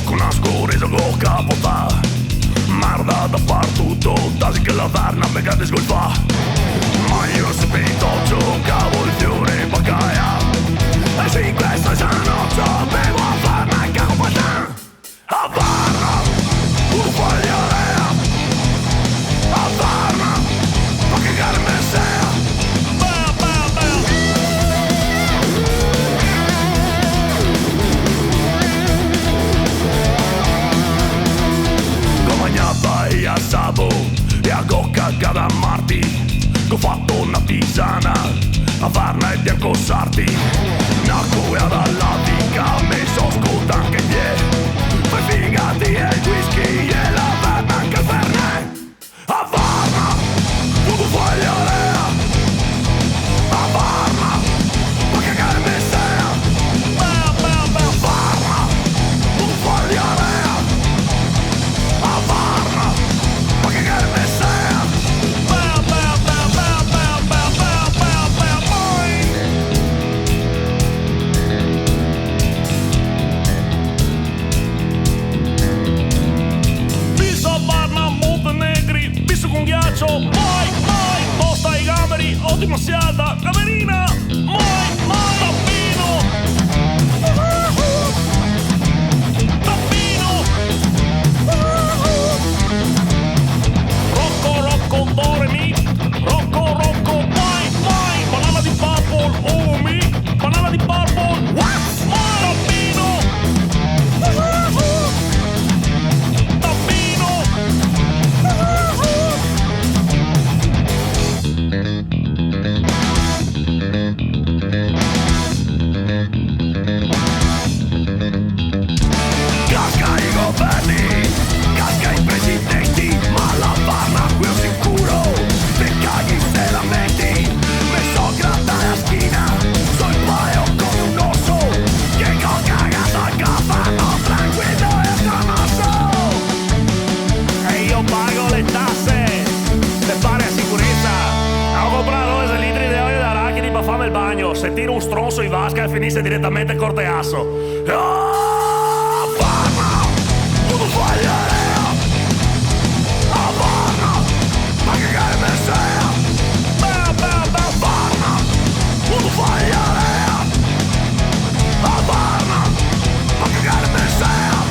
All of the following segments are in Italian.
con oscuro con capota. Merda dappertutto, tasi che la verna me cade scolfa. Ma io subito giocavo il fiore in baccaia. E sì, questa gianotte bevo a farna capota. A Varna, tu fogliarea. A Varna, ma che carne sea. E a Sabo e a Gocca cada Marti ho fatto una tisana a Varna e Bianco Sarti una cuia dalla dica mi so scuta anche gli per figati e il whisky e la Varna anche il Fernet a Varna tu fai l'area a Varna ma che carne sea a Varna tu fai l'area a Varna ma che carne sea. Visto a Varna, Montenegri, visto con ghiaccio, mai, tosta ai gamberi, ottima siata, camerina, mai, tappino, Rocco, Doremi, Rocco, mai, banana di purple, oh mi, banana di purple, what? Tappino, tappino, casca i governi, casca i presidenti, ma la Varna qui ho sicuro, te caghi se la metti, me so grattare la schiena, so il paio come un osso, che ho cagato a capanno, tranquillo e scamasso, e io pago le tasse, te pare a sicurezza, ho comprato 2 litri di olio d'arachidi per farmi il bagno, se tiro un stronzo in vasca e finisce direttamente corteasso. Varna, tu fai l'area. A Varna, ma che carne sea. Varna, tu fai l'area. A Varna, ma che carne sea.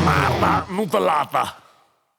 Merda, nutellata.